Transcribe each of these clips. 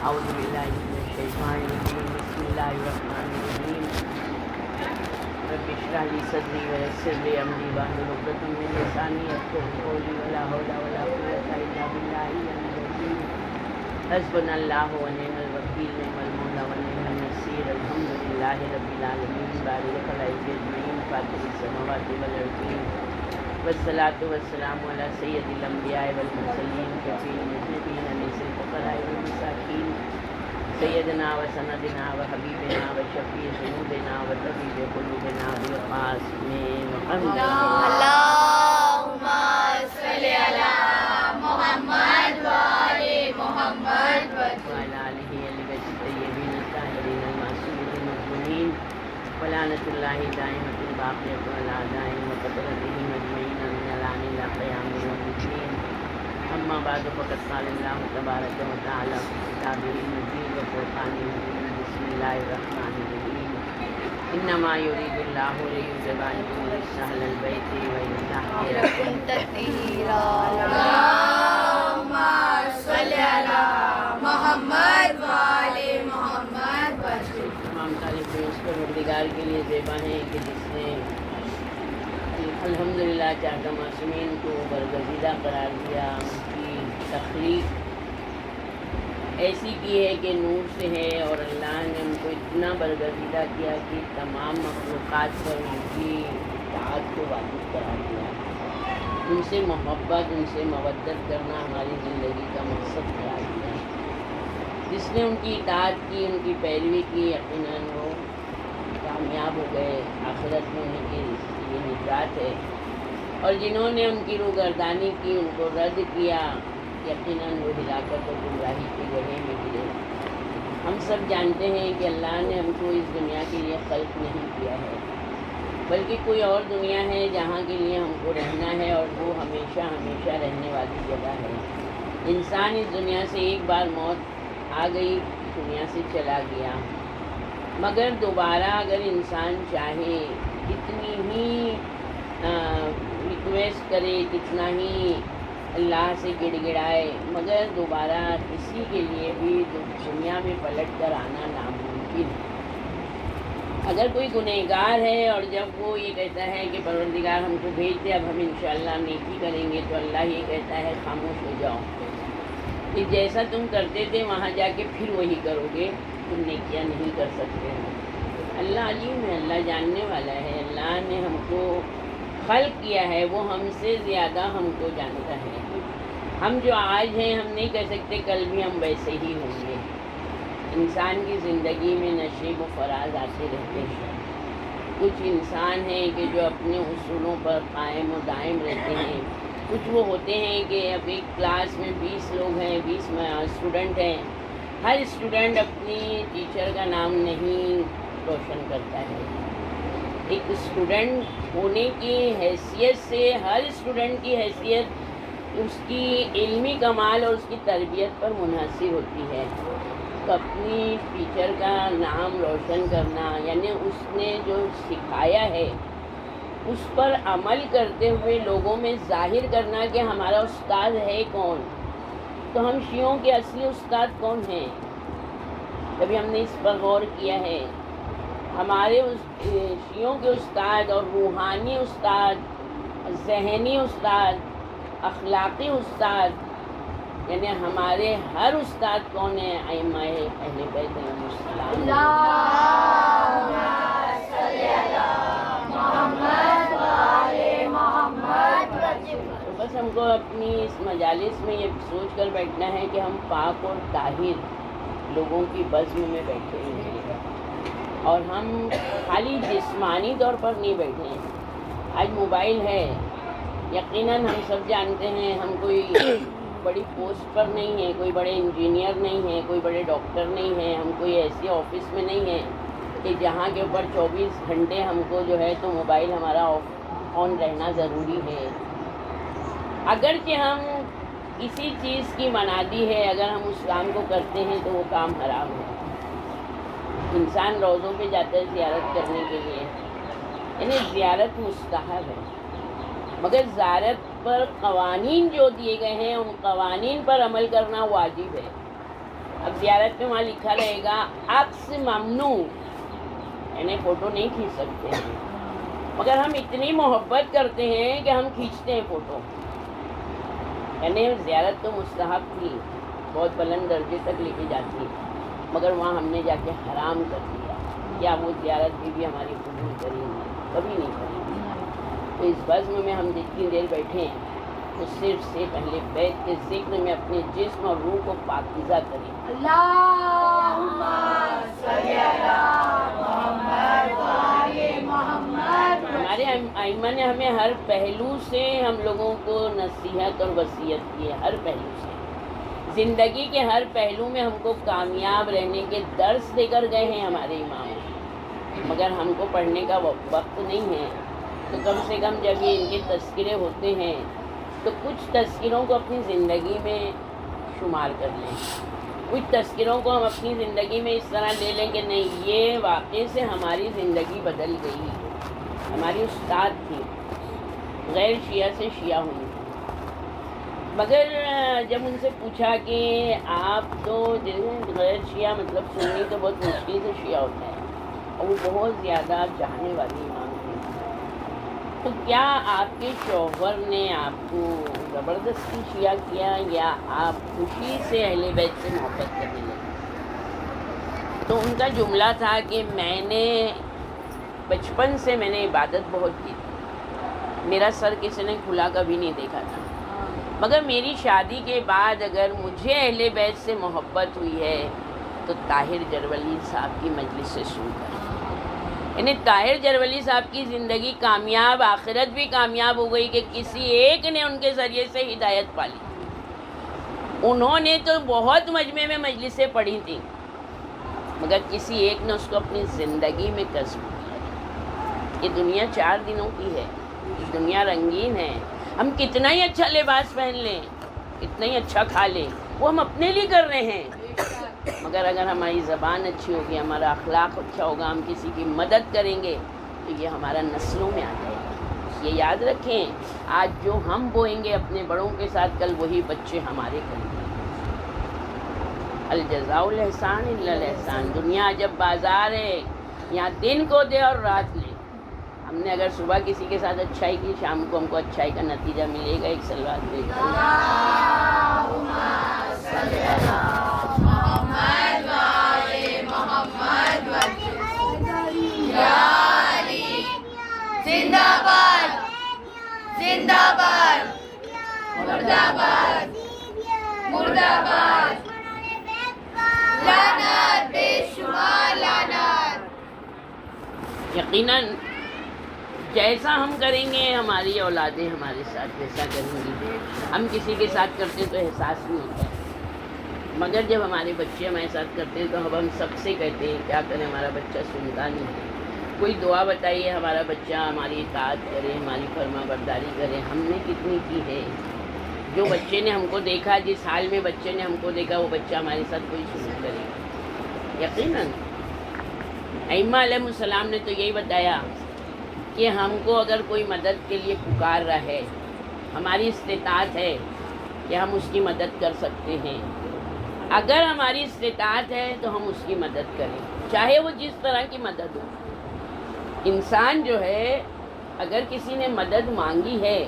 اعوذ باللہ من الشیطان الرجیم بسم اللہ الرحمن الرحیم رب اشرح لی صدری ویسر لی امری واحلل عقدۃ من لسانی یفقهوا قولی ولا حول ولا قوة الا باللہ العلی العظیم حسبنا اللہ ونعم الوکیل نعم المولا ونعم النصیر الحمد للہ رب العالمین بارئ الخلائق اجمعین فاطر السماوات والارضین والصلاة والسلام علی سید الانبیاء والمرسلین شفیع المذنبین انیس الفقراء والمساکین سیدنا و سندنا و حبیبنا و شفیع ذنوبنا و طبیب قلوبنا بالقاسم محمد اللهم صل على محمد وآل محمد وعلى آلہ البیت الطیبین الطاہرین المعصومین المظلومین ولعنۃ اللہ دائمۃ باقیۃ علی اعدائہم وقدرتہم اجمعین من الآن الی قیام یوم الدین اما بعد فقد قال اللہ تبارک و تعالی فی کتابہ المجید و فرقانہ المبین بسم اللہ الرحمن الرحیم انما یرید اللہ لیذہب عنکم الرجس اہل البیت ویطہرکم تطہیرا اللهم صل على محمد وآل محمد تمام تعریفیں اس پروردگار کے لیے زیبا ہیں کہ جس نے الحمدللہ چاہتا معصومین کو برگزیدہ قرار دیا. ان کی تخلیق ایسی کی ہے کہ نور سے ہے اور اللہ نے ان کو اتنا برگزیدہ کیا کہ تمام مخلوقات پر ان کی اطاعت کو واجب قرار دیا. ان سے محبت ان سے مودت کرنا ہماری زندگی کا مقصد قرار دیا. جس نے ان کی اطاعت کی ان کی پیروی کی یقیناً وہ کامیاب ہو گئے. آخرت میں ان کی یہ نجات ہے. اور جنہوں نے ان کی روگردانی کی ان کو رد کیا یقیناً وہ ہلاکت اور گمراہی کے گڑھے میں گرے. ہم سب جانتے ہیں کہ اللہ نے ہم کو اس دنیا کے لیے خلق نہیں کیا ہے بلکہ کوئی اور دنیا ہے جہاں کے لیے ہم کو رہنا ہے اور وہ ہمیشہ ہمیشہ رہنے والی جگہ ہے. انسان اس دنیا سے ایک بار موت آ گئی دنیا سے چلا گیا مگر دوبارہ اگر انسان چاہے کتنی ہی ریکویسٹ کرے کتنا ہی اللہ سے گڑ گڑائے مگر دوبارہ کسی کے لیے بھی دنیا میں پلٹ کر آنا ناممکن ہے. اگر کوئی گنہگار ہے اور جب وہ یہ کہتا ہے کہ پروردگار ہم کو بھیج دے اب ہم انشاءاللہ نیکی کریں گے تو اللہ یہ کہتا ہے خاموش ہو جاؤ کہ جیسا تم کرتے تھے وہاں جا کے پھر وہی کرو گے تم نیکیاں نہیں کر سکتے. اللہ علیم ہے اللہ جاننے والا ہے. اللہ نے ہم کو خلق کیا ہے وہ ہم سے زیادہ ہم کو جانتا ہے. ہم جو آج ہیں ہم نہیں کہہ سکتے کل بھی ہم ویسے ہی ہوں گے. انسان کی زندگی میں نشیب و فراز آتے رہتے ہیں. کچھ انسان ہیں کہ جو اپنے اصولوں پر قائم و دائم رہتے ہیں. کچھ وہ ہوتے ہیں کہ اب ایک کلاس میں 20 لوگ ہیں 20 اسٹوڈنٹ ہیں. ہر اسٹوڈنٹ اپنی ٹیچر کا نام نہیں روشن کرتا ہے. ایک اسٹوڈنٹ ہونے کی حیثیت سے ہر اسٹوڈنٹ کی حیثیت اس کی علمی کمال اور اس کی تربیت پر منحصر ہوتی ہے. تو اپنی ٹیچر کا نام روشن کرنا یعنی اس نے جو سکھایا ہے اس پر عمل کرتے ہوئے لوگوں میں ظاہر کرنا کہ ہمارا استاد ہے کون. تو ہم شیعوں کے اصلی استاد کون ہیں کبھی ہم نے اس پر غور کیا ہے. ہمارے شیعوں کے استاد اور روحانی استاد ذہنی استاد اخلاقی استاد یعنی ہمارے ہر استاد کون ہیں ائمہ اہل بیت علیہم السلام. اللهم صل على محمد وآل محمد. تو بس ہم کو اپنی اس مجالس میں یہ سوچ کر بیٹھنا ہے کہ ہم پاک اور طاہر لوگوں کی بزم میں بیٹھے ہیں اور ہم خالی جسمانی طور پر نہیں بیٹھے ہیں. آج موبائل ہے یقیناً ہم سب جانتے ہیں ہم کوئی بڑی پوسٹ پر نہیں ہیں کوئی بڑے انجینئر نہیں ہیں کوئی بڑے ڈاکٹر نہیں ہیں ہم کوئی ایسے آفس میں نہیں ہیں کہ جہاں کے اوپر 24 گھنٹے ہم کو جو ہے تو موبائل ہمارا آن رہنا ضروری ہے. اگرچہ ہم کسی چیز کی منادی ہے اگر ہم اس کام کو کرتے ہیں تو وہ کام حرام ہے. انسان روزوں پہ جاتا ہے زیارت کرنے کے لیے یعنی زیارت مستحب ہے مگر زیارت پر قوانین جو دیے گئے ہیں ان قوانین پر عمل کرنا واجب ہے. اب زیارت میں وہاں لکھا رہے گا عکس ممنوع، یعنی فوٹو نہیں کھینچ سکتے ہیں، مگر ہم اتنی محبت کرتے ہیں کہ ہم کھینچتے ہیں فوٹو. یعنی زیارت تو مستحب تھی، بہت بلند درجے تک لے کے جاتی، مگر وہاں ہم نے جا کے حرام کر دیا. کیا وہ زیارت بھی ہماری قبول کریں گے؟ کبھی نہیں کریں گے. تو اس بزم میں ہم جتنی دیر بیٹھے ہیں تو صرف سے پہلے بیت کے ذکر میں اپنے جسم اور روح کو پاکیزہ کریں. اللہم صلی علی محمد و آل محمد. ہمارے ائمہ نے ہمیں ہر پہلو سے ہم لوگوں کو نصیحت اور وصیت کی ہے، ہر پہلو سے. زندگی کے ہر پہلو میں ہم کو کامیاب رہنے کے درس دے کر گئے ہیں ہمارے امام، مگر ہم کو پڑھنے کا وقت نہیں ہے. تو کم سے کم جب یہ ان کے تذکرے ہوتے ہیں تو کچھ تذکروں کو اپنی زندگی میں شمار کر لیں. کچھ تذکروں کو ہم اپنی زندگی میں اس طرح لے لیں کہ نہیں، یہ واقعے سے ہماری زندگی بدل گئی. ہماری استاد تھی، غیر شیعہ سے شیعہ ہوئی، مگر جب ان سے پوچھا کہ آپ تو غیر شیعہ مطلب سنی تو بہت مشکل سے شیعہ ہوتا ہے، اور وہ بہت زیادہ چاہنے والی امام تھی، تو کیا آپ کے شوہر نے آپ کو زبردستی شیعہ کیا یا آپ خوشی سے اہل بیت سے محبت کرنے لگے؟ تو ان کا جملہ تھا کہ میں نے بچپن سے میں نے عبادت بہت کی تھی، میرا سر کسی نے کھلا کبھی نہیں دیکھا تھا، مگر میری شادی کے بعد اگر مجھے اہل بیت سے محبت ہوئی ہے تو طاہر جرولی صاحب کی مجلس سے سن کر. یعنی طاہر جرولی صاحب کی زندگی کامیاب، آخرت بھی کامیاب ہو گئی کہ کسی ایک نے ان کے ذریعے سے ہدایت پالی. انہوں نے تو بہت مجمع میں مجلسیں پڑھی تھیں، مگر کسی ایک نے اس کو اپنی زندگی میں کسب کیا. یہ دنیا 4 دنوں کی ہے، یہ دنیا رنگین ہے. ہم کتنا ہی اچھا لباس پہن لیں، کتنا ہی اچھا کھا لیں، وہ ہم اپنے لیے کر رہے ہیں، مگر اگر ہماری زبان اچھی ہوگی، ہمارا اخلاق اچھا ہوگا، ہم کسی کی مدد کریں گے تو یہ ہمارا نسلوں میں آ جائے گا. یہ یاد رکھیں، آج جو ہم بوئیں گے اپنے بڑوں کے ساتھ، کل وہی بچے ہمارے کریں گے. الجزاء الاحسان الا الاحسان. دنیا جب بازار ہے، یہاں دن کو دے اور رات لے. ہم نے اگر صبح کسی کے ساتھ اچھائی کی، شام کو ہم کو اچھائی کا نتیجہ ملے گا. ایک صلوات دے زندہ باد، زندہ باد، مردہ باد، مردہ باد، لعنت بے شمار لعنت. یقیناً جیسا ہم کریں گے ہماری اولادیں ہمارے ساتھ ویسا کریں گی. ہم کسی کے ساتھ کرتے تو احساس نہیں ہوتا ہے، مگر جب ہمارے بچے ہمارے ساتھ کرتے ہیں تو اب ہم سب سے کہتے ہیں کیا کریں، ہمارا بچہ سنتا نہیں ہے. کوئی دعا بتائیے ہمارا بچہ ہماری اطاعت کرے، ہماری فرما برداری کرے. ہم نے کتنی کی ہے؟ جو بچے نے ہم کو دیکھا، جس حال میں بچے نے ہم کو دیکھا، وہ بچہ ہمارے ساتھ کوئی سلوک کرے گا. یقیناً ائمہ علیہ السلام نے تو یہی بتایا کہ ہم کو اگر کوئی مدد کے لیے پکار رہا ہے، ہماری استطاعت ہے کہ ہم اس کی مدد کر سکتے ہیں. اگر ہماری استطاعت ہے تو ہم اس کی مدد کریں، چاہے وہ جس طرح کی مدد ہو. انسان جو ہے اگر کسی نے مدد مانگی ہے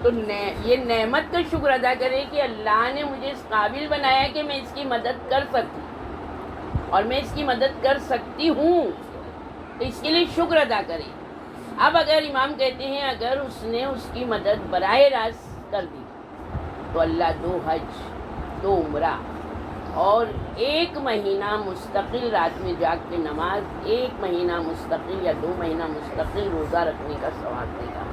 تو یہ نعمت کا شکر ادا کرے کہ اللہ نے مجھے اس قابل بنایا کہ میں اس کی مدد کر سکوں، اور میں اس کی مدد کر سکتی ہوں، تو اس کے لیے شکر ادا کرے. اب اگر امام کہتے ہیں اگر اس نے اس کی مدد براہ راست کر دی تو اللہ 2 حج 2 عمرہ اور 1 مہینہ مستقل رات میں جاگ کے نماز، 1 مہینہ مستقل یا 2 مہینہ مستقل روزہ رکھنے کا ثواب دے گا.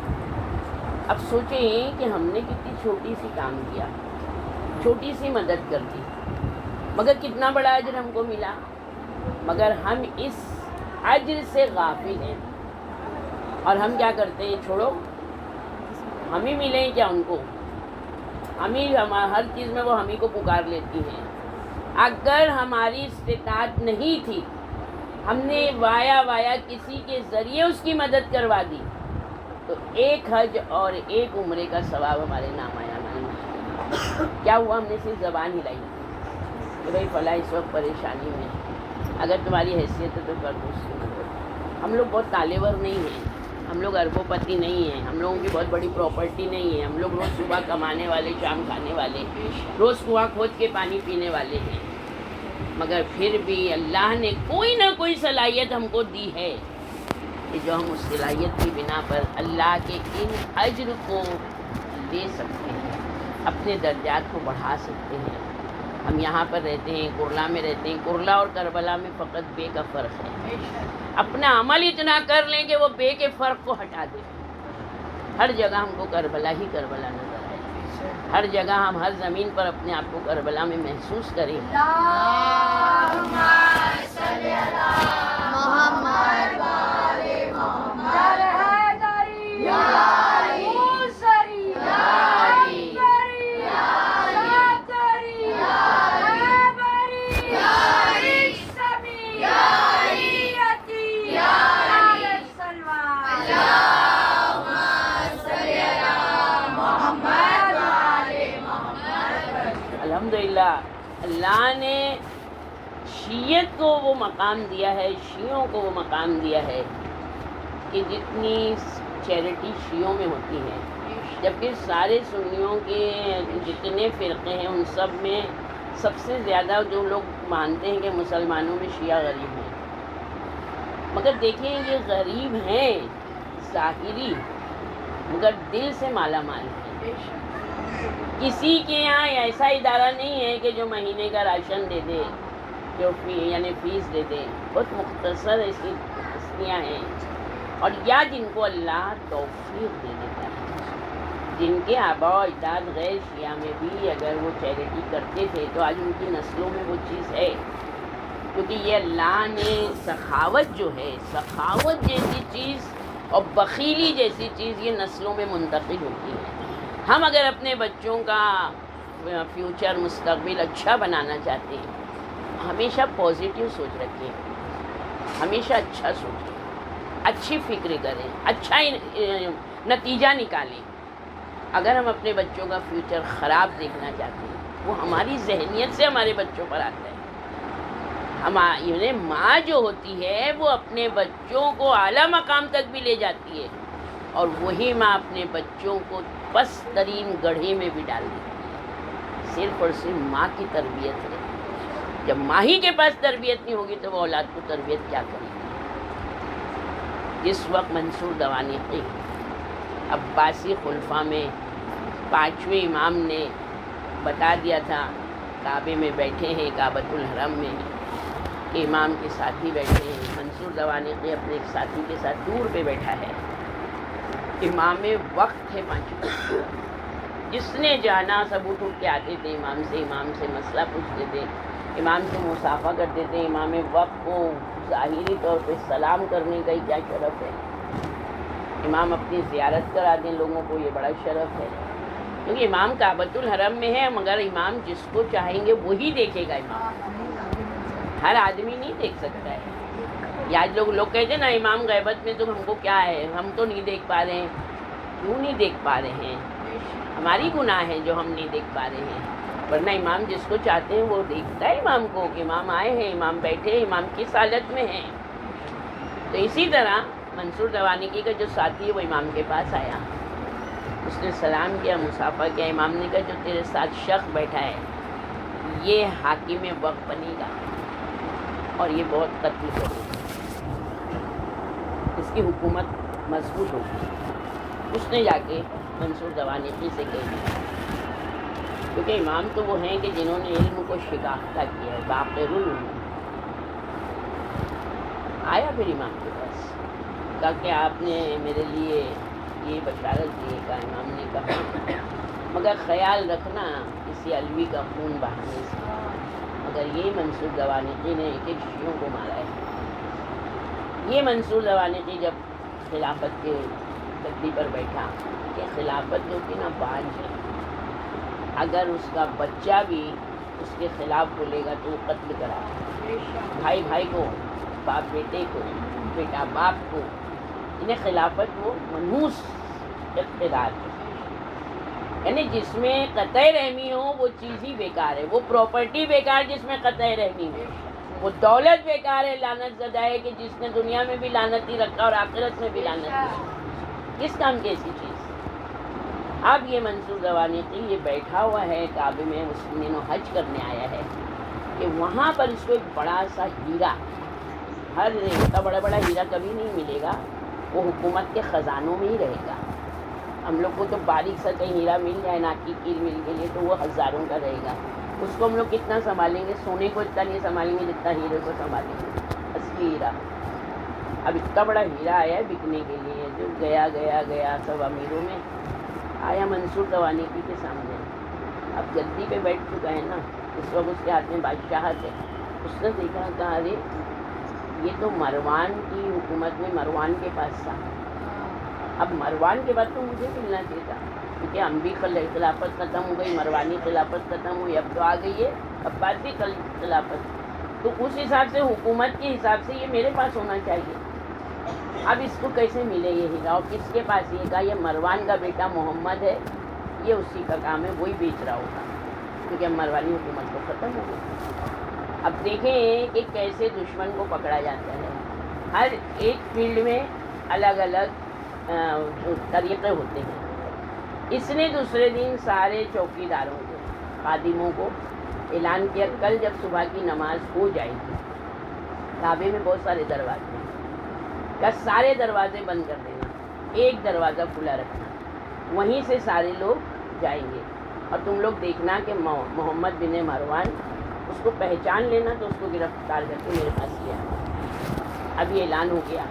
اب سوچیں کہ ہم نے کتنی چھوٹی سی کام کیا، چھوٹی سی مدد کر دی، مگر کتنا بڑا اجر ہم کو ملا. مگر ہم اس اجر سے غافل ہیں، اور ہم کیا کرتے ہیں، چھوڑو ہم ہی ملیں کیا ان کو، ہر چیز میں وہ ہم ہی کو پکار لیتی ہیں. اگر ہماری استطاعت نہیں تھی، ہم نے وایا کسی کے ذریعے اس کی مدد کروا دی، تو 1 حج اور 1 عمرے کا ثواب ہمارے نام آیا. کیا ہوا، ہم نے صرف زبان ہلائی. کہ بھائی فلاں اس وقت پریشانی میں ہے، اگر تمہاری حیثیت ہے تو کر دو اس کی مدد۔ ہم لوگ بہت تالے ور نہیں ہیں، ہم لوگ اربوں پتی نہیں ہیں، ہم لوگوں کی بہت بڑی پراپرٹی نہیں ہے، ہم لوگ روز صبح کمانے والے، شام کھانے والے، روز کنواں کھود کے پانی پینے والے ہیں، مگر پھر بھی اللہ نے کوئی نہ کوئی صلاحیت ہم کو دی ہے کہ جو ہم اس صلاحیت کی بنا پر اللہ کے ان اجر کو لے سکتے ہیں، اپنے درجات کو بڑھا سکتے ہیں۔ ہم یہاں پر رہتے ہیں، کرلا میں رہتے ہیں، کرلا اور کربلا میں فقط بے کا فرق ہے۔ اپنا عمل اتنا کر لیں کہ وہ بے کے فرق کو ہٹا دیں، ہر جگہ ہم کو کربلا ہی کربلا نظر آئے، ہر جگہ ہم ہر زمین پر اپنے آپ کو کربلا میں محسوس کریں۔ اللہم صلی علی محمد و آل محمد یا موسری یا اکبری یا صدری یا حیبری یا عصمی یا علیتی یا علی سلوان اللہم صلی علی محمد و آل محمد۔ الحمدللہ اللہ نے شیعت کو وہ مقام دیا ہے، شیعوں کو وہ مقام دیا ہے کہ جتنی چیریٹی شیعوں میں ہوتی ہے، جبکہ سارے سنیوں کے جتنے فرقے ہیں ان سب میں سب سے زیادہ جو لوگ مانتے ہیں کہ مسلمانوں میں شیعہ غریب ہیں، مگر دیکھیں یہ غریب ہیں ظاہری، مگر دل سے مالا مال ہیں۔ کسی کے یہاں ایسا ادارہ نہیں ہے کہ جو مہینے کا راشن دے دے، جو یعنی فیس دے دے، بہت مختصر ایسی ہستیاں ہیں، اور یا جن کو اللہ توفیق دے دیتا ہے، جن کے آباء و اجداد غیر شیعہ میں بھی اگر وہ چیریٹی کرتے تھے تو آج ان کی نسلوں میں وہ چیز ہے، کیونکہ یہ اللہ نے سخاوت جو ہے، سخاوت جیسی چیز اور بخیلی جیسی چیز یہ نسلوں میں منتقل ہوتی ہے۔ ہم اگر اپنے بچوں کا فیوچر مستقبل اچھا بنانا چاہتے ہیں، ہمیشہ پازیٹیو سوچ رکھیں، ہمیشہ اچھا سوچیں، اچھی فکر کریں، اچھا نتیجہ نکالیں۔ اگر ہم اپنے بچوں کا فیوچر خراب دیکھنا چاہتے ہیں، وہ ہماری ذہنیت سے ہمارے بچوں پر آتا ہے۔ ماں جو ہوتی ہے وہ اپنے بچوں کو اعلیٰ مقام تک بھی لے جاتی ہے، اور وہی ماں اپنے بچوں کو پس ترین گڑھے میں بھی ڈال دیتی ہے۔ صرف اور صرف ماں کی تربیت ہے، جب ماں ہی کے پاس تربیت نہیں ہوگی تو وہ اولاد کو تربیت کیا کرے گی؟ جس وقت منصور دوانیقی عباسی خلفاء میں 5ویں امام نے بتا دیا تھا، کعبے میں بیٹھے ہیں، کعبۃ الحرم میں، کہ امام کے ساتھی بیٹھے ہیں، منصور دوانیقی اپنے ایک ساتھی کے ساتھ دور پہ بیٹھا ہے، امام وقت ہے 5، جس نے جانا سب اٹھ کے آتے تھے امام سے مسئلہ پوچھتے تھے، امام سے مصافحہ کرتے تھے۔ امام وقت کو ظاہری طور پہ سلام کرنے کا ہی کیا شرف ہے، امام اپنی زیارت کرا دیں لوگوں کو، یہ بڑا شرف ہے، کیونکہ امام کعبۃ الحرم میں ہے، مگر امام جس کو چاہیں گے وہی دیکھے گا، امام ہر آدمی نہیں دیکھ سکتا ہے۔ یا لوگ کہتے ہیں نا امام غیبت میں تو ہم کو کیا ہے، ہم تو نہیں دیکھ پا رہے ہیں۔ کیوں نہیں دیکھ پا رہے ہیں؟ ہماری گناہ ہے جو ہم نہیں دیکھ پا رہے ہیں، ورنہ امام جس کو چاہتے ہیں وہ دیکھتا ہے امام کو، کہ امام آئے ہیں، امام بیٹھے ہیں، امام کس حالت میں ہیں۔ تو اسی طرح منصور دوانیقی کا جو ساتھی ہے وہ امام کے پاس آیا، اس نے سلام کیا، مصافحہ کیا، امام نے کہا جو تیرے ساتھ شخص بیٹھا ہے یہ حاکم وقت بنے گا اور یہ بہت قتل کرے گا، اس کی حکومت مضبوط ہوگی۔ اس نے جا کے منصور دوانیقی سے کہہ دیا، کیونکہ امام تو وہ ہیں کہ جنہوں نے علم کو شکافتہ کیا ہے، باقر العلوم۔ آیا پھر امام کے پاس، کہا کہ آپ نے میرے لیے یہ بشارت دی، کا امام نے کہا مگر خیال رکھنا کسی علوی کا خون بہانے سے، مگر یہ منصور دوانیقی نے ایک ایک شیعوں کو مارا ہے۔ یہ منصور دوانیقی جب خلافت کے گدی پر بیٹھا کہ خلافت جو کہ نا باج ہے، اگر اس کا بچہ بھی اس کے خلاف بولے گا تو وہ قتل کرا، بھائی بھائی کو، باپ بیٹے کو، بیٹا باپ کو، انہیں خلافت وہ منحوس اقتدار ہے۔ یعنی جس میں قطع رحمی ہو وہ چیز ہی بیکار ہے، وہ پراپرٹی بیکار جس میں قطع رحمی ہو، وہ دولت بیکار ہے، لعنت زدہ ہے کہ جس نے دنیا میں بھی لعنت ہی رکھا اور آخرت میں بھی لعنت ہی، کس کام کی ایسی چیز؟ اب یہ منصور روانیقی یہ بیٹھا ہوا ہے کعبے میں، مسلمین حج کرنے آیا ہے کہ وہاں پر اس کو ایک بڑا سا ہیرا، ہر اتنا بڑا بڑا ہیرا کبھی نہیں ملے گا، وہ حکومت کے خزانوں میں ہی رہے گا۔ ہم لوگ کو تو باریک سا کہیں ہیرا مل جائے، ناک کی کیل مل گئی تو وہ ہزاروں کا رہے گا، اس کو ہم لوگ کتنا سنبھالیں گے؟ سونے کو اتنا نہیں سنبھالیں گے جتنا ہیرے کو سنبھالیں گے، اصلی ہیرا۔ اب اتنا بڑا ہیرا آیا ہے بکنے کے لیے، جو گیا گیا گیا سب امیروں میں آیا منصور روانیقی کے سامنے، اب گدی پہ بیٹھ چکا ہے نا، اس وقت اس کے ہاتھ میں بادشاہت ہے، اس نے دیکھا کہا ارے یہ تو مروان کی حکومت میں مروان کے پاس تھا، اب مروان کے بعد تو مجھے ملنا چاہیے تھا، کیونکہ ہم بھی خلافت ختم ہو گئی، مروانی خلافت ختم ہوئی، اب تو آ گئی ہے عباسی خلافت، تو اس حساب سے حکومت کے حساب سے یہ میرے پاس ہونا چاہیے۔ اب اس کو کیسے ملے یہ ہیرا اور کس کے پاس؟ یہ کہا یہ مروان کا بیٹا محمد ہے، یہ اسی کا کام ہے، وہی بیچ رہا ہوگا، کیونکہ اب مروانی حکومت تو ختم ہو گئی۔ اب دیکھیں کہ کیسے دشمن کو پکڑا جاتا ہے، ہر ایک فیلڈ میں الگ الگ طریقے ہوتے ہیں۔ اس نے دوسرے دن سارے چوکیداروں کو، خادموں کو اعلان کیا کل جب صبح کی نماز ہو جائے گی، کعبے میں بہت سارے دروازے ہیں، کہ سارے دروازے بند کر دینا، ایک دروازہ کھلا رکھنا، وہیں سے سارے لوگ جائیں گے، اور تم لوگ دیکھنا کہ محمد بن مروان، اس کو پہچان لینا تو اس کو گرفتار کر کے میرے پاس لے آنا۔ اب یہ اعلان ہو گیا،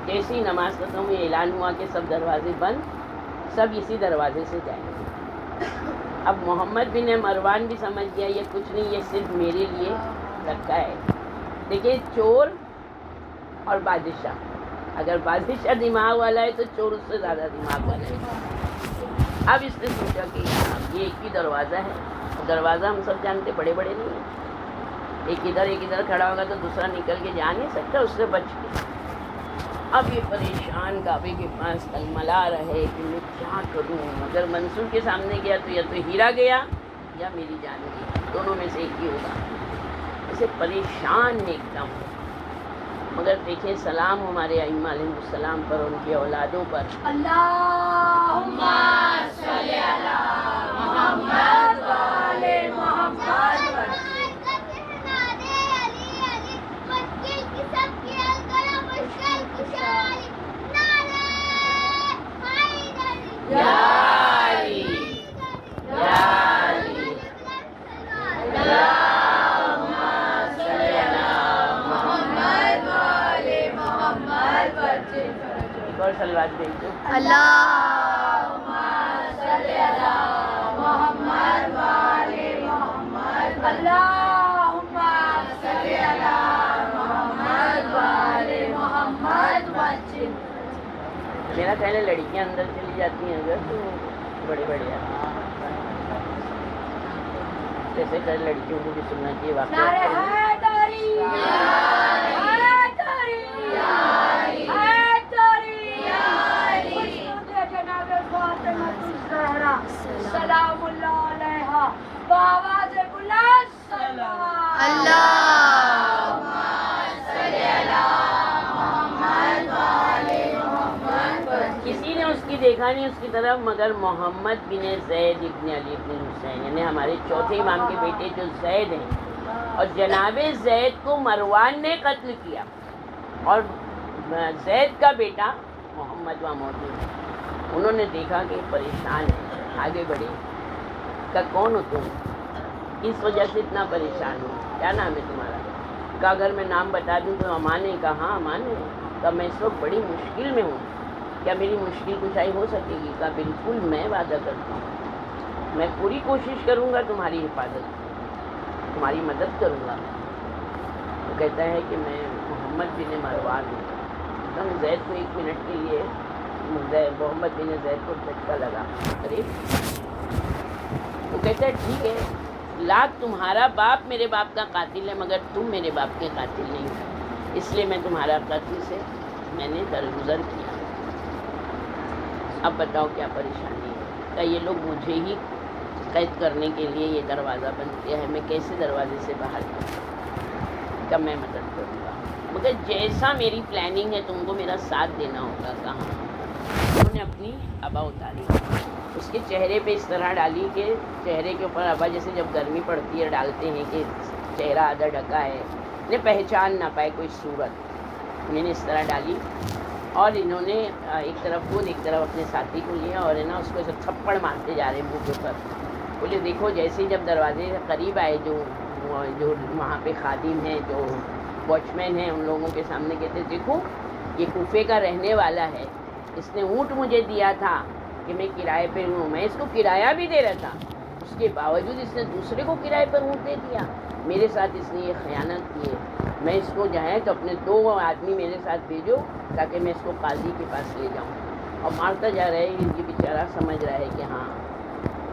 جیسے ہی نماز ختم ہوئی اعلان ہوا کہ سب دروازے بند، سب اسی دروازے سے جائیں گے۔ اب محمد بن مروان بھی سمجھ گیا یہ کچھ نہیں، یہ صرف میرے لیے رکھا ہے۔ دیکھیے چور اور بادشاہ، اگر بادشاہ دماغ والا ہے تو چور اس سے زیادہ دماغ والا ہے۔ اب اس نے سوچا کہ یہ ایک ہی دروازہ ہے، دروازہ ہم سب جانتے بڑے بڑے نہیں ہیں، ایک ادھر کھڑا ہوگا تو دوسرا نکل کے جا نہیں سکتا، اس سے بچ کے۔ اب یہ پریشان کعبے کے پاس تلملا رہے کہ میں کیا کروں، اگر منصور کے سامنے گیا تو یا تو ہیرا گیا یا میری جان گئی، دونوں میں سے ایک ہی ہوگا، اسے پریشان ایک دم۔ مگر دیکھیں سلام ہمارے ائمہ علیہ السلام پر، ان کی اولادوں پر، اللہم صلی علی محمد و آل محمد۔ اور سلوات بھیج دو۔ اللہم صلی علی محمد و آل محمد۔ اللہم صلی علی محمد و آل محمد۔ میرا خیال ہے لڑکیاں اندر چلی جاتی ہیں اگر تو بڑے بڑے جیسے کہ لڑکیوں کو بھی سننا چاہیے واقعہ۔ سلام اللہ علیہا بآواز بلند سلام۔ اللہم صلی علی محمد و آل محمد۔ کسی نے اس کی دیکھا نہیں اس کی طرف مگر محمد بن زید ابن علی بن حسین، یعنی ہمارے چوتھے امام کے بیٹے جو زید ہیں، اور جناب زید کو مروان نے قتل کیا، اور زید کا بیٹا محمد وہاں موجود ہے۔ انہوں نے دیکھا کہ پریشان ہے، آگے بڑھے، کہ کون ہو تم، اس وجہ سے اتنا پریشان ہوں، کیا نام ہے تمہارا؟ کہا اگر میں نام بتا دوں تو امان ہے؟ کہا ہاں امان ہے۔ کہا میں اس وقت بڑی مشکل میں ہوں، کیا میری مشکل کشائی ہو سکے گی؟ کہا بالکل، میں وعدہ کرتا ہوں، میں پوری کوشش کروں گا تمہاری حفاظت کی، تمہاری مدد کروں گا۔ وہ کہتا ہے کہ میں محمد بن مروان ہوں۔ ہم زید کو ایک منٹ کے لیے محمد بن زید کو جھٹکا لگا، ارے وہ کہتا ہے ٹھیک ہے، لاکھ تمہارا باپ میرے باپ کا قاتل ہے مگر تم میرے باپ کے قاتل نہیں ہو، اس لیے میں تمہارا قتل سے میں نے درگزر کیا۔ اب بتاؤ کیا پریشانی ہے؟ کہا یہ لوگ مجھے ہی قید کرنے کے لیے یہ دروازہ بند کیا ہے، میں کیسے دروازے سے باہر جاؤں؟ کب میں مدد کروں گا، مگر جیسا میری پلاننگ ہے تم کو میرا ساتھ دینا ہوگا۔ کہاں انہوں نے اپنی ابا اتاری، اس کے چہرے پہ اس طرح ڈالی کہ چہرے کے اوپر ابا جیسے جب گرمی پڑتی ہے ڈالتے ہیں کہ چہرہ آدھا ڈھکا ہے، انہیں پہچان نہ پائے کوئی صورت، میں نے اس طرح ڈالی، اور انہوں نے ایک طرف خود ایک طرف اپنے ساتھی کو لیا اور ہے نا اس کو ایسے تھپڑ مارتے جا رہے ہیں منہ کے اوپر۔ بولے دیکھو جیسے ہی جب دروازے کے قریب آئے جو وہاں پہ خادم ہیں، جو واچ مین ہیں، ان لوگوں کے سامنے کہتے دیکھو یہ کوفے کا رہنے والا ہے، اس نے اونٹ مجھے دیا تھا کہ میں کرائے پہ ہوں، میں اس کو کرایہ بھی دے رہا تھا، اس کے باوجود اس نے دوسرے کو کرائے پر اونٹ دے دیا، میرے ساتھ اس نے یہ خیانت کی ہے، میں اس کو جائیں تو اپنے 2 آدمی میرے ساتھ بھیجو تاکہ میں اس کو قاضی کے پاس لے جاؤں۔ اور مارتا جا رہا ہے، یہ بیچارہ سمجھ رہا ہے کہ ہاں۔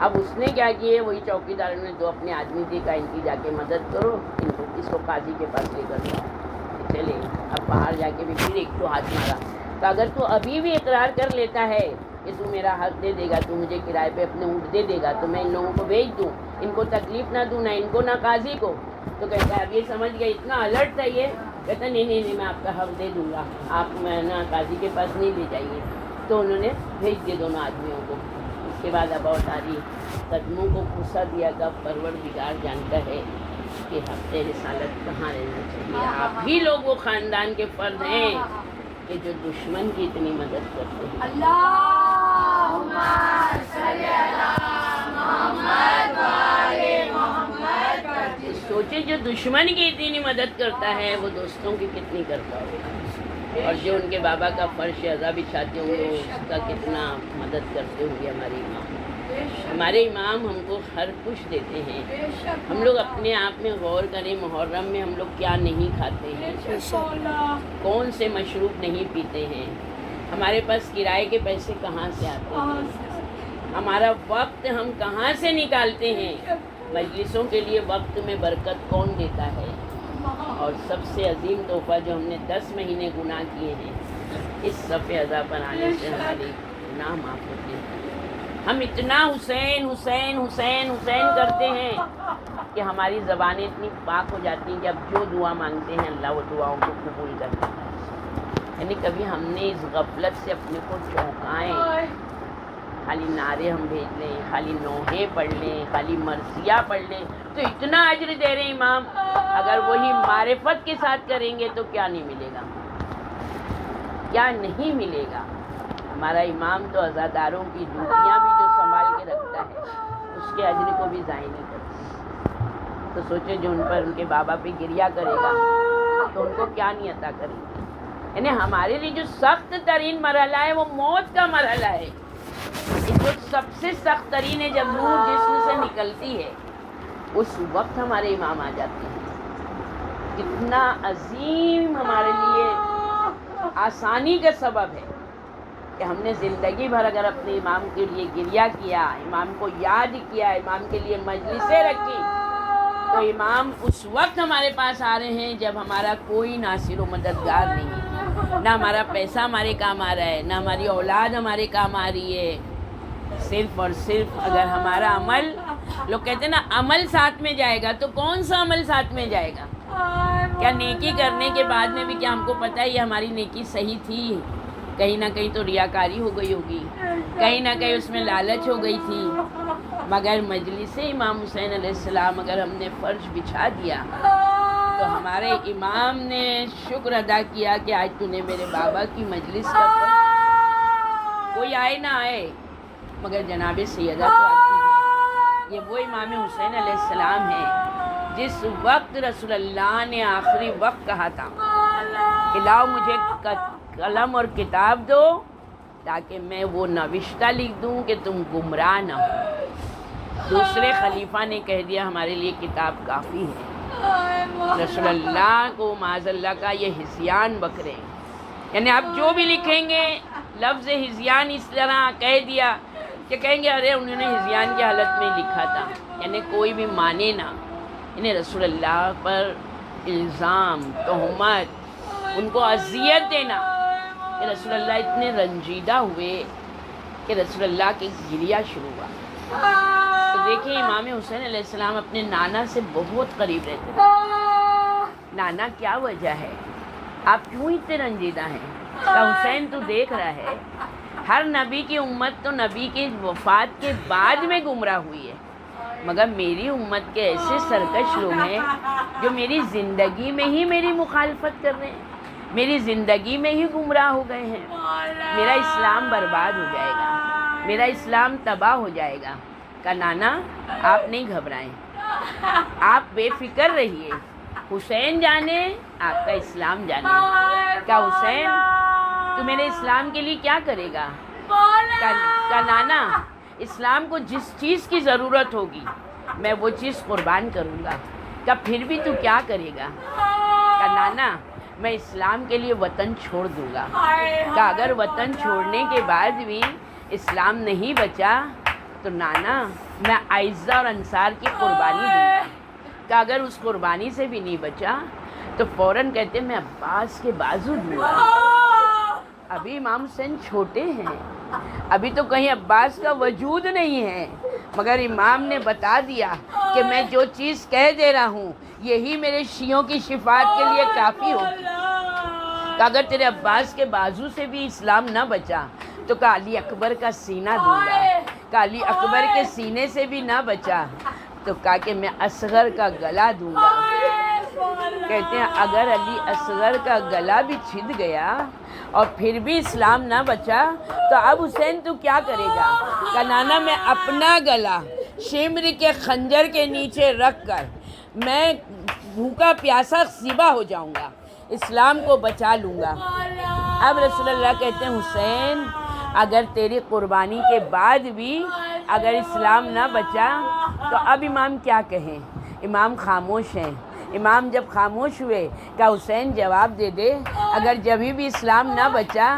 اب اس نے کیا کیے، وہی چوکیدار نے 2 اپنے آدمی دے کہا ان کی جا کے مدد کرو، ان کو اس کو قاضی کے پاس لے کر جاؤ۔ چلے اب باہر جا کے بھی پھر ایک تو ہاتھ مارا، تو اگر تو ابھی بھی اقرار کر لیتا ہے کہ تو میرا حق دے دے گا، تو مجھے کرائے پہ اپنے اونٹ دے دے گا، تو میں ان لوگوں کو بھیج دوں، ان کو تکلیف نہ دوں، نہ ان کو نہ قاضی کو۔ تو کہتا ہے اب یہ سمجھ گیا، اتنا الرٹ تھا یہ، کہتا نہیں میں آپ کا حق دے دوں گا، آپ میں نا قاضی کے پاس نہیں لے جائیے۔ تو انہوں نے بھیج دیے دونوں آدمیوں کو۔ اس کے بعد ابا اتاری قدموں کو پوسا دیا کہ پروردگار جانتا ہے کہ حق رسالت کہاں رہنا چاہیے۔ آپ ہی لوگ وہ خاندان کے فرد ہیں کہ جو دشمن کی اتنی مدد کرتے ہیں۔ اللہم صلی علی محمد وآل محمد۔ سوچے جو دشمن کی اتنی مدد کرتا ہے وہ دوستوں کی کتنی کرتا ہوگا، اور جو ان کے بابا کا فرش اعضا بچھاتے ہوں گے اس کا کتنا مدد کرتے ہوں گے ہمارے امام۔ ہمارے امام ہم کو ہر کچھ دیتے ہیں۔ ہم لوگ اپنے آپ میں غور کریں، محرم میں ہم لوگ کیا نہیں کھاتے ہیں، کون سے مشروب نہیں پیتے ہیں، ہمارے پاس کرائے کے پیسے کہاں سے آتے ہیں، ہمارا وقت ہم کہاں سے نکالتے ہیں، مجلسوں کے لیے وقت میں برکت کون دیتا ہے، اور سب سے عظیم تحفہ جو ہم نے 10 مہینے گناہ کیے ہیں، اس صفحہ اعضا پر آنے سے ہمارے گناہ معاف ہوتے ہیں۔ ہم اتنا حسین حسین حسین حسین کرتے ہیں کہ ہماری زبانیں اتنی پاک ہو جاتی ہیں کہ اب جو دعا مانگتے ہیں اللہ وہ دعاؤں کو قبول کر لیتا ہے۔ یعنی کبھی ہم نے اس غفلت سے اپنے کو چونکائیں، خالی نعرے ہم بھیج لیں، خالی نوحے پڑھ لیں، خالی مرثیہ پڑھ لیں تو اتنا اجر دے رہے امام، اگر وہی معرفت کے ساتھ کریں گے تو کیا نہیں ملے گا، کیا نہیں ملے گا۔ ہمارا امام تو عزاداروں کی ڈیوٹیاں بھی جو سنبھال کے رکھتا ہے اس کے اجر کو بھی ضائع نہیں کرتا۔ تو سوچے جو ان پر ان کے بابا پہ گریا کرے گا تو ان کو کیا نہیں عطا کرے گا۔ یعنی ہمارے لیے جو سخت ترین مرحلہ ہے وہ موت کا مرحلہ ہے، جو سب سے سخت ترین ہے، جب روح جسم سے نکلتی ہے اس وقت ہمارے امام آ جاتے ہیں۔ کتنا عظیم ہمارے لیے آسانی کا سبب ہے کہ ہم نے زندگی بھر اگر اپنے امام کے لیے گریا کیا، امام کو یاد کیا، امام کے لیے مجلسیں رکھی، تو امام اس وقت ہمارے پاس آ رہے ہیں جب ہمارا کوئی ناصر و مددگار نہیں، نہ ہمارا پیسہ ہمارے کام آ رہا ہے، نہ ہماری اولاد ہمارے کام آ رہی ہے، صرف اور صرف اگر ہمارا عمل، لوگ کہتے ہیں نا عمل ساتھ میں جائے گا، تو کون سا عمل ساتھ میں جائے گا؟ کیا نیکی کرنے کے بعد میں بھی کیا ہم کو پتہ ہے یہ ہماری نیکی صحیح تھی؟ کہیں نہ کہیں تو ریاکاری ہو گئی ہوگی، کہیں نہ کہیں اس میں لالچ ہو گئی تھی، مگر مجلس امام حسین علیہ السلام اگر ہم نے فرش بچھا دیا تو ہمارے امام نے شکر ادا کیا کہ آج تو نے میرے بابا کی مجلس کا فرش، کوئی آئے نہ آئے مگر جناب سیدہ تو آتی ہے۔ یہ وہ امام حسین علیہ السلام ہیں جس وقت رسول اللہ نے آخری وقت کہا تھا کہ لاؤ مجھے قلم اور کتاب دو تاکہ میں وہ نوشتہ لکھ دوں کہ تم گمراہ نہ ہو۔ دوسرے خلیفہ نے کہہ دیا ہمارے لیے کتاب کافی ہے۔ رسول اللہ کو معاذ اللہ کا یہ ہذیان بکرے، یعنی آپ جو بھی لکھیں گے لفظ ہذیان اس طرح کہہ دیا کہ کہیں گے ارے انہوں نے ہذیان کی حالت میں لکھا تھا، یعنی کوئی بھی مانے نہ، یعنی رسول اللہ پر الزام، تہمت، ان کو اذیت دینا کہ رسول اللہ اتنے رنجیدہ ہوئے کہ رسول اللہ کی گریہ شروع ہوا۔ تو دیکھیں امام حسین علیہ السلام اپنے نانا سے بہت قریب رہتے تھے۔ نانا کیا وجہ ہے، آپ کیوں اتنے رنجیدہ ہیں؟ کہ حسین تو دیکھ رہا ہے ہر نبی کی امت تو نبی کی وفات کے بعد میں گمراہ ہوئی ہے، مگر میری امت کے ایسے سرکش لوگ ہیں جو میری زندگی میں ہی میری مخالفت کر رہے ہیں، میری زندگی میں ہی گمراہ ہو گئے ہیں، میرا اسلام برباد ہو جائے گا، میرا اسلام تباہ ہو جائے گا۔ کہا نانا آپ نہیں گھبرائیں، آپ بے فکر رہیے، حسین جانے آپ کا اسلام جانے۔ کہا حسین تو میرے اسلام کے لیے کیا کرے گا؟ کہا نانا اسلام کو جس چیز کی ضرورت ہوگی میں وہ چیز قربان کروں گا۔ کہا پھر بھی تو کیا کرے گا؟ کہا نانا میں اسلام کے لیے وطن چھوڑ دوں گا۔ کہا اگر وطن چھوڑنے کے بعد بھی اسلام نہیں بچا تو نانا میں عائزہ اور انصار کی قربانی دوں گا۔ کہا اگر اس قربانی سے بھی نہیں بچا تو فوراً کہتے میں عباس کے بازو دوں گا۔ ابھی امام حسین چھوٹے ہیں، ابھی تو کہیں عباس کا وجود نہیں ہے، مگر امام نے بتا دیا کہ میں جو چیز کہہ دے رہا ہوں یہی میرے شیعوں کی شفاعت کے لیے کافی ہوگی۔ کہ اگر تیرے عباس کے بازو سے بھی اسلام نہ بچا تو کہ علی اکبر کا سینہ دوں گا۔ کہ علی اکبر کے سینے سے بھی نہ بچا تو کہا کہ میں اصغر کا گلا دوں گا۔ کہتے ہیں اگر علی اصغر کا گلا بھی چھد گیا اور پھر بھی اسلام نہ بچا تو اب حسین تو کیا کرے گا؟ کہ نانا میں اپنا گلا شمر کے خنجر کے نیچے رکھ کر میں بھوکا پیاسا ذبح ہو جاؤں گا، اسلام کو بچا لوں گا۔ اب رسول اللہ کہتے ہیں حسین اگر تیری قربانی کے بعد بھی اگر اسلام نہ بچا تو اب امام کیا کہیں؟ امام خاموش ہیں۔ امام جب خاموش ہوئے کہ حسین جواب دے دے، اگر جبھی بھی اسلام نہ بچا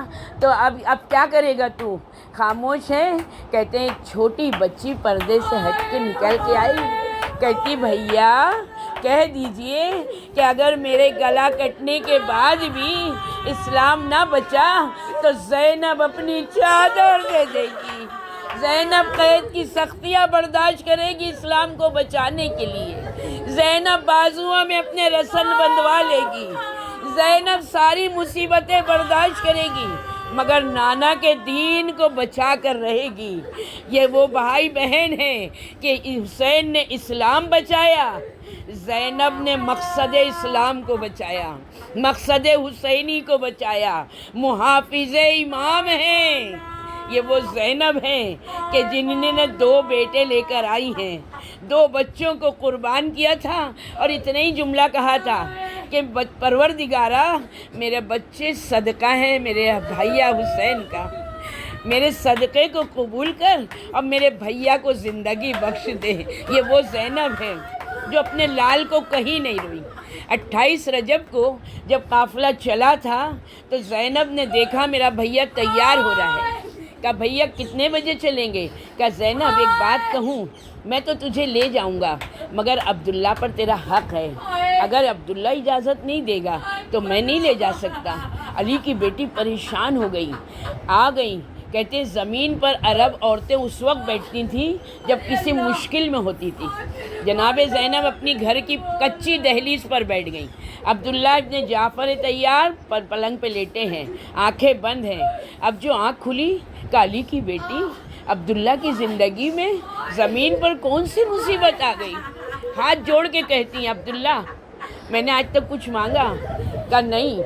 تو اب کیا کرے گا تو؟ خاموش ہے۔ کہتے ہیں ایک چھوٹی بچی پردے سے ہٹ کے نکل کے آئی، کہتی بھیا کہہ دیجئے کہ اگر میرے گلا کٹنے کے بعد بھی اسلام نہ بچا تو زینب اپنی چادر دے دے گی، زینب قید کی سختیاں برداشت کرے گی اسلام کو بچانے کے لیے، زینب بازوؤں میں اپنے رسن بندھوا لے گی، زینب ساری مصیبتیں برداشت کرے گی مگر نانا کے دین کو بچا کر رہے گی۔ یہ وہ بھائی بہن ہیں کہ حسین نے اسلام بچایا، زینب نے مقصد اسلام کو بچایا، مقصد حسینی کو بچایا، محافظ امام ہیں۔ یہ وہ زینب ہیں کہ جنہوں نے 2 بیٹے لے کر آئی ہیں، 2 بچوں کو قربان کیا تھا اور اتنا ہی جملہ کہا تھا کہ پروردگارا میرے بچے صدقہ ہیں میرے بھیا حسین کا، میرے صدقے کو قبول کر اور میرے بھیا کو زندگی بخش دے۔ یہ وہ زینب ہے جو اپنے لال کو کہیں نہیں روئی۔ 28 رجب کو جب قافلہ چلا تھا تو زینب نے دیکھا میرا بھیا تیار ہو رہا ہے۔ کہا بھیا کتنے بجے چلیں گے؟ کہا زینب ایک بات کہوں، میں تو تجھے لے جاؤں گا مگر عبداللہ پر تیرا حق ہے، اگر عبداللہ اجازت نہیں دے گا تو میں نہیں لے جا سکتا۔ علی کی بیٹی پریشان ہو گئی، آ گئی۔ کہتے زمین پر عرب عورتیں اس وقت بیٹھتی تھیں جب کسی مشکل میں ہوتی تھی۔ جناب زینب اپنی گھر کی کچی دہلیز پر بیٹھ گئیں۔ عبداللہ ابن جعفر تیار پر پلنگ پہ لیٹے ہیں، آنکھیں بند ہیں۔ اب جو آنکھ کھلی کہ علی کی بیٹی عبداللہ کی زندگی میں زمین پر کون سی مصیبت آ گئی؟ ہاتھ جوڑ کے کہتی ہیں عبداللہ میں نے آج تک کچھ مانگا؟ کہا نہیں،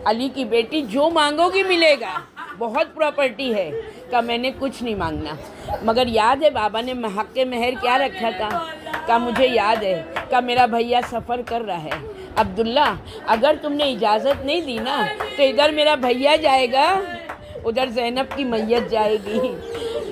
علی کی بیٹی جو مانگو گی ملے گا، بہت پراپرٹی ہے۔ کہا میں نے کچھ نہیں مانگنا، مگر یاد ہے بابا نے حق مہر کیا رکھا تھا؟ کہا مجھے یاد ہے۔ کہا میرا بھیا سفر کر رہا ہے، عبداللہ اگر تم نے اجازت نہیں دی نا تو ادھر میرا بھیا جائے گا، ادھر زینب کی میت جائے گی،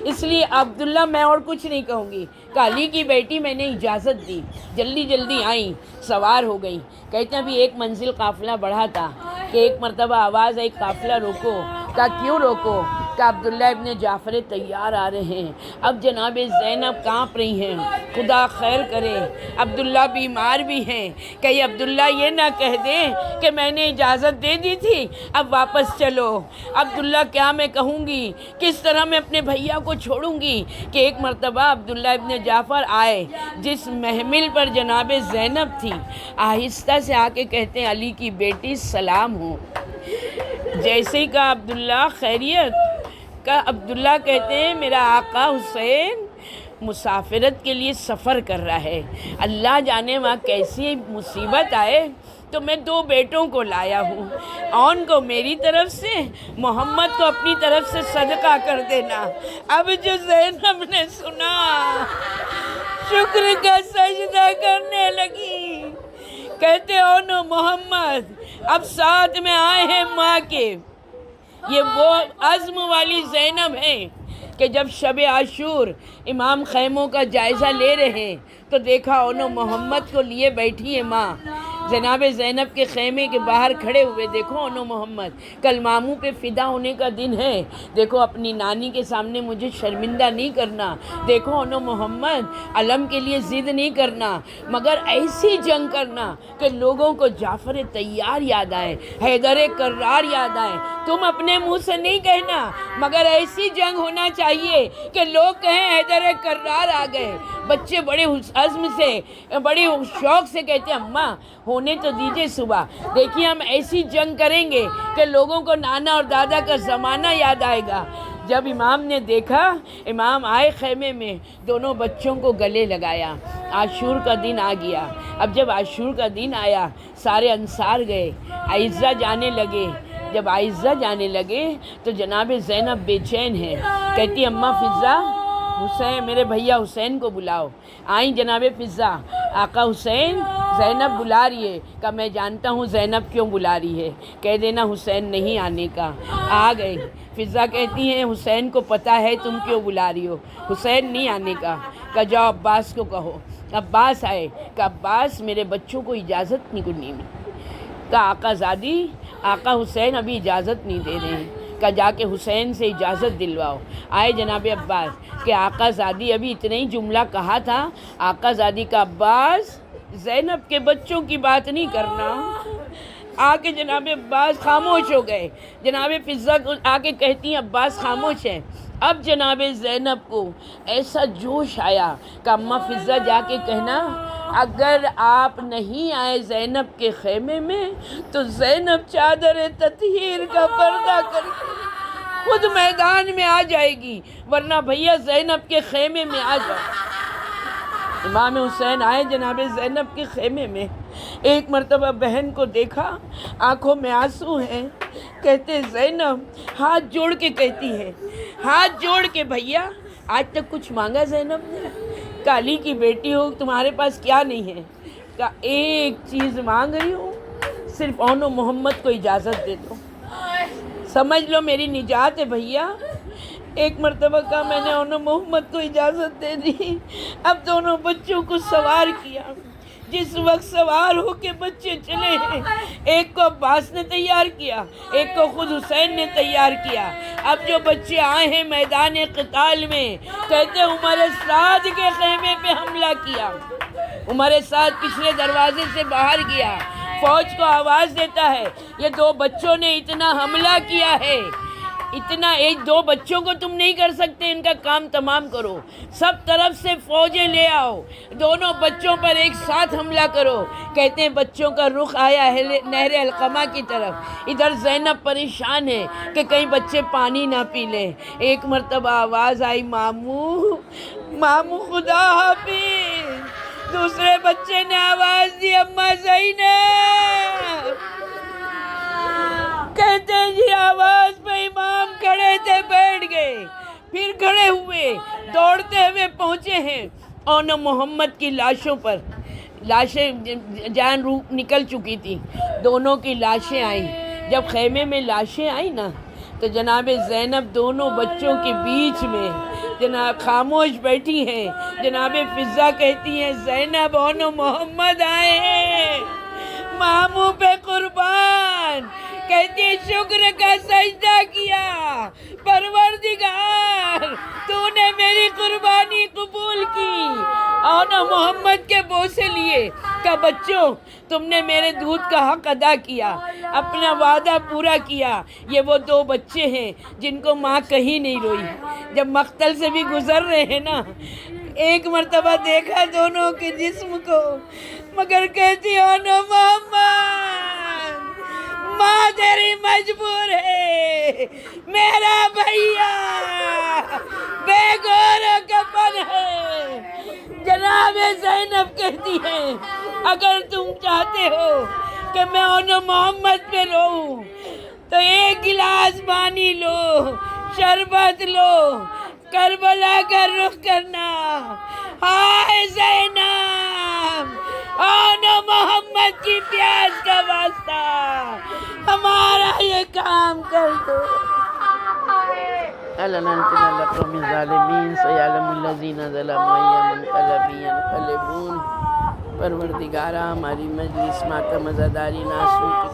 اس لیے عبداللہ میں اور کچھ نہیں کہوں گی۔ کہ علی کی بیٹی میں نے اجازت دی، جلدی جلدی آئیں، سوار ہو گئیں۔ کہتے ہیں ابھی 1 منزل قافلہ بڑھا تھا کہ ایک مرتبہ آواز آئی قافلہ روکو۔ کہا کیوں روکو؟ کہ عبداللہ ابن جعفر تیار آ رہے ہیں۔ اب جناب زینب کانپ رہی ہیں، خدا خیر کرے، عبداللہ بیمار بھی ہیں، کہیں عبداللہ یہ نہ کہہ دیں کہ میں نے اجازت دے دی تھی اب واپس چلو۔ عبداللہ کیا میں کہوں گی، کس طرح میں اپنے بھیا کو چھوڑوں گی؟ کہ ایک مرتبہ عبداللہ ابن جعفر آئے، جس محمل پر جناب زینب تھی، آہستہ سے آ کے کہتے ہیں علی کی بیٹی سلام ہو۔ جیسے ہی کہا عبداللہ خیریت؟ کہ عبداللہ کہتے ہیں میرا آقا حسین مسافرت کے لیے سفر کر رہا ہے، اللہ جانے وہاں کیسی مصیبت آئے تو میں 2 بیٹوں کو لایا ہوں، ان کو میری طرف سے، محمد کو اپنی طرف سے صدقہ کر دینا۔ اب جو زینب نے سنا شکر کا سجدہ کرنے لگی، کہتے او نو محمد اب ساتھ میں آئے ہیں ماں کے۔ یہ وہ عزم والی زینب ہیں کہ جب شب عاشور امام خیموں کا جائزہ لے رہے ہیں تو دیکھا اونو محمد کو لیے بیٹھی ہے ماں، جناب زینب کے خیمے کے باہر کھڑے ہوئے، دیکھو اونو محمد کل ماموں پہ فدا ہونے کا دن ہے، دیکھو اپنی نانی کے سامنے مجھے شرمندہ نہیں کرنا، دیکھو اونو محمد علم کے لیے ضد نہیں کرنا، مگر ایسی جنگ کرنا کہ لوگوں کو جعفر تیار یاد آئے، حیدر کرار یاد آئے، تم اپنے منہ سے نہیں کہنا مگر ایسی جنگ ہونا چاہیے کہ لوگ کہیں حیدر کرار آ گئے۔ بچے بڑے عزم سے، بڑے شوق سے کہتے ہیں اماں ہونے تو دیجئے صبح، دیکھیے ہم ایسی جنگ کریں گے کہ لوگوں کو نانا اور دادا کا زمانہ یاد آئے گا۔ جب امام نے دیکھا، امام آئے خیمے میں، دونوں بچوں کو گلے لگایا۔ عاشور کا دن آ گیا۔ اب جب عاشور کا دن آیا سارے انصار گئے، عائزہ جانے لگے۔ جب عائزہ جانے لگے تو جناب زینب بے چین ہے، کہتی اماں فضہ حسین، میرے بھیا حسین کو بلاؤ۔ آئیں جناب فضہ، آقا حسین زینب بلا رہی ہے۔ کہ میں جانتا ہوں زینب کیوں بلا رہی ہے، کہہ دینا حسین نہیں آنے کا۔ آ گئے، فضہ کہتی ہیں حسین کو پتہ ہے تم کیوں بلا رہی ہو، حسین نہیں آنے کا۔ کہ جاؤ عباس کو کہو۔ عباس آئے، کہ عباس میرے بچوں کو اجازت نہیں کرنی میں۔ کہ آقا زادی، آقا حسین ابھی اجازت نہیں دے رہے ہیں، کہ جا کے حسین سے اجازت دلواؤ۔ آئے جناب عباس کہ آقا زادی ابھی اتنا ہی جملہ کہا تھا۔ آقا زادی کا عباس زینب کے بچوں کی بات نہیں کرنا۔ آ کے جناب عباس خاموش ہو گئے۔ جناب فضہ کو آ کے کہتی ہیں عباس خاموش ہیں۔ اب جناب زینب کو ایسا جوش آیا کہ اماں فضہ جا کے کہنا اگر آپ نہیں آئے زینب کے خیمے میں تو زینب چادر تطہیر کا پردہ کر کے خود میدان میں آ جائے گی، ورنہ بھیا زینب کے خیمے میں آ جاؤ۔ امام حسین آئے جناب زینب کے خیمے میں، ایک مرتبہ بہن کو دیکھا، آنکھوں میں آنسو ہیں، کہتے زینب ہاتھ جوڑ کے کہتی ہے، ہاتھ جوڑ کے بھیا آج تک کچھ مانگا زینب نے؟ کہ علی کی بیٹی ہو تمہارے پاس کیا نہیں ہے؟ کہ ایک چیز مانگ رہی ہوں، صرف اونو محمد کو اجازت دے دو، سمجھ لو میری نجات ہے بھیا۔ ایک مرتبہ کہا میں نے اونو محمد کو اجازت دے دی۔ اب دونوں بچوں کو سوار کیا، جس وقت سوار ہو کے بچے چلے ہیں، ایک کو عباس نے تیار کیا، ایک کو خود حسین نے تیار کیا۔ اب جو بچے آئے ہیں میدان قتال میں، کہتے عمر سعد کے خیمے پہ حملہ کیا، عمر سعد پچھلے دروازے سے باہر گیا، فوج کو آواز دیتا ہے یہ 2 بچوں نے اتنا حملہ کیا ہے، اتنا، 1-2 بچوں کو تم نہیں کر سکتے، ان کا کام تمام کرو، سب طرف سے فوجیں لے آؤ، دونوں بچوں پر ایک ساتھ حملہ کرو۔ کہتے ہیں بچوں کا رخ آیا ہے نہر القمہ کی طرف، ادھر زینب پریشان ہے کہ کہیں بچے پانی نہ پی لیں۔ ایک مرتبہ آواز آئی ماموں، ماموں خدا حافظ۔ دوسرے بچے نے آواز دی اماں زینب۔ کہتے ہیں جی آواز پہ امام کھڑے تھے، بیٹھ گئے، پھر کھڑے ہوئے، دوڑتے ہوئے پہنچے ہیں اونو محمد کی لاشوں پر، لاشیں جان روح نکل چکی تھی، دونوں کی لاشیں آئیں۔ جب خیمے میں لاشیں آئیں نا تو جناب زینب دونوں بچوں کے بیچ میں جناب خاموش بیٹھی ہیں۔ جناب فضہ کہتی ہیں زینب اونو محمد آئے ہیں، ماموں پہ قربان، کہتی ہے شکر کا سجدہ کیا، پروردگار تو نے میری قربانی قبول کی اور نہ محمد کے بوسے لیے کہ بچوں تم نے میرے دودھ کا حق ادا کیا، اپنا وعدہ پورا کیا۔ یہ وہ 2 بچے ہیں جن کو ماں کہیں نہیں روئی، جب مقتل سے بھی گزر رہے ہیں نا، ایک مرتبہ دیکھا دونوں کے جسم کو، مگر کہتی ہو نا محمد ماں تیری مجبور ہے، میرا بھیا بے گور و کفن ہے۔ جناب زینب کہتی ہیں اگر تم چاہتے ہو کہ میں ان محمد پہ روؤں تو ایک گلاس پانی لو، شربت لو، کربلا کا رخ کرنا۔ ہائے زینب، ان محمد کی پیاس کا واسطہ ہمارا یہ کام کر دو۔ ألا ننقل القوم الظالمين سيعلم الذين ظلموا أي منقلب ينقلبون۔ پروردگارہ ہماری مجلس ماتم عزاداری ناسوں کی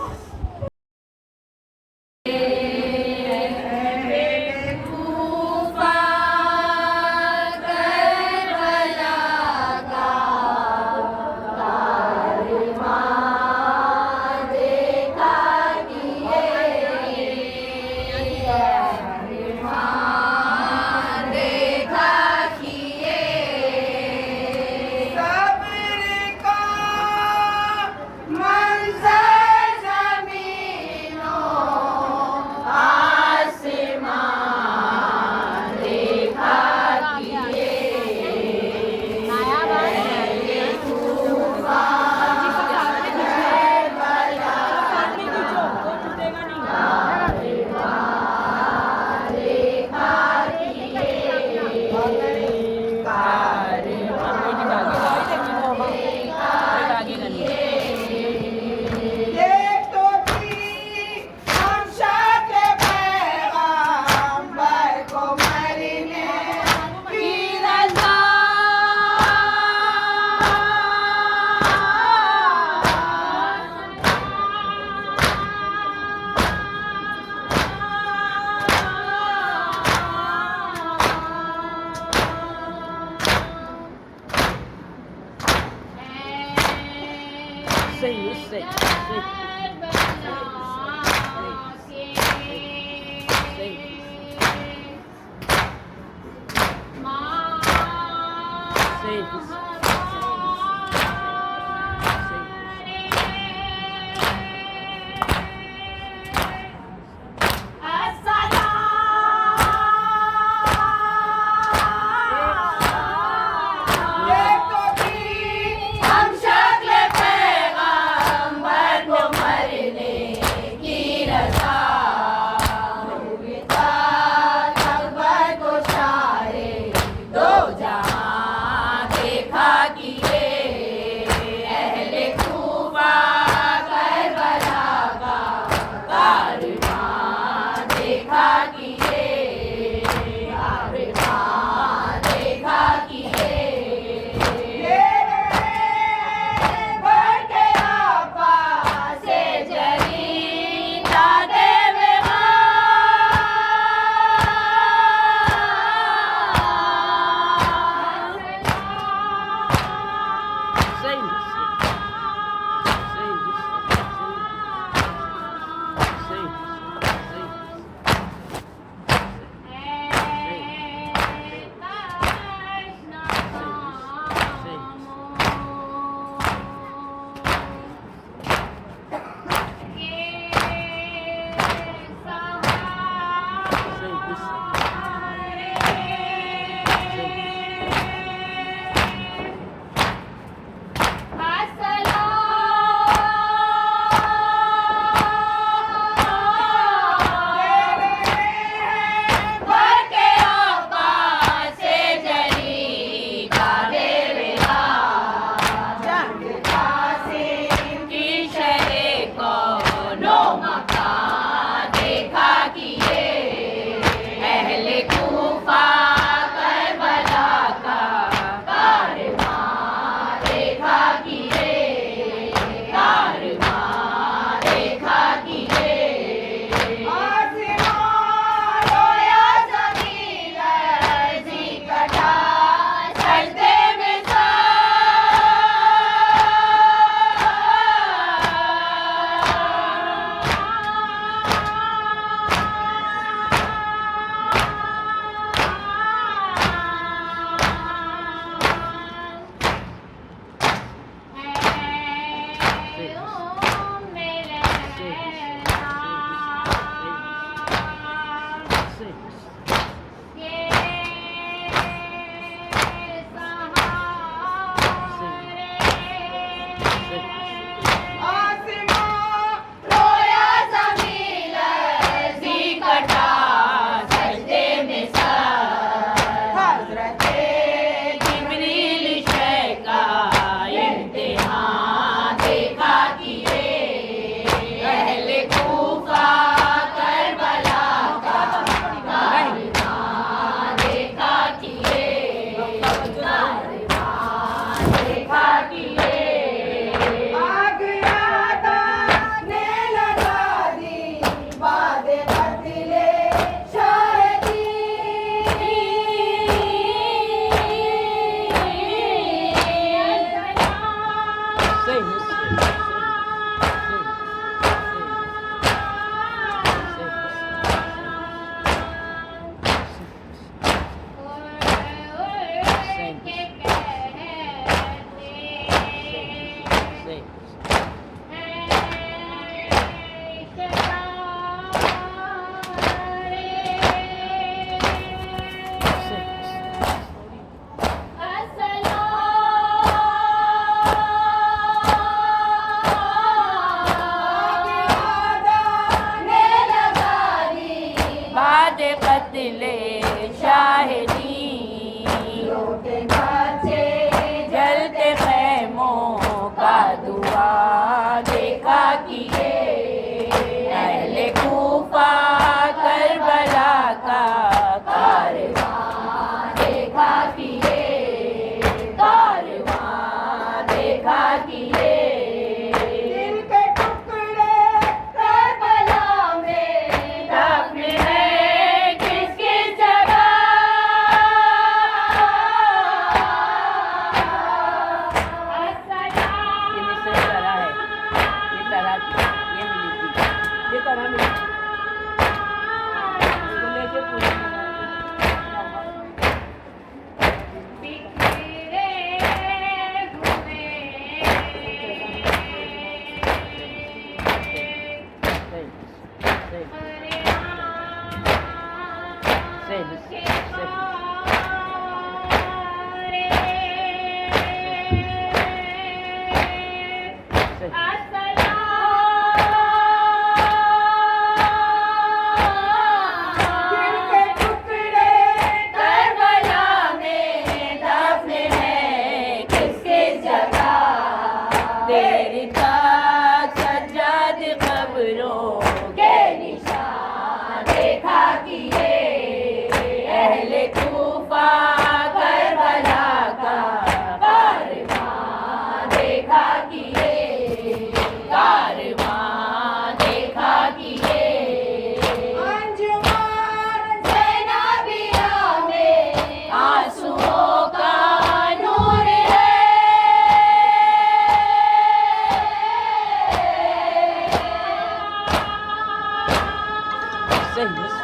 دیکھا بعد قتل شاہدی جلتے خیموں کا دعا دیکھا کیے اہل کوفہ کربلا کا کارواں دیکھا کیے کارواں دیکھا کیے دل کے ٹکڑے کربلا میں دفن ہے کس کس جگہ یہ مصر طرح ہے یہ طرح کی یہ ملی تھی یہ طرح ملی تھی اس کو لے کے پوری دل کے ٹکڑے کربلا میں دفن ہے کس کس جگہ دیر تک سجاد قبروں کے نشان دیکھا کیے اہل کوفہ کربلا کا کارواں دیکھا کیے کارواں دیکھا کیے انجمن زینبیہ میں آنسوؤں کا نور ہے صحیح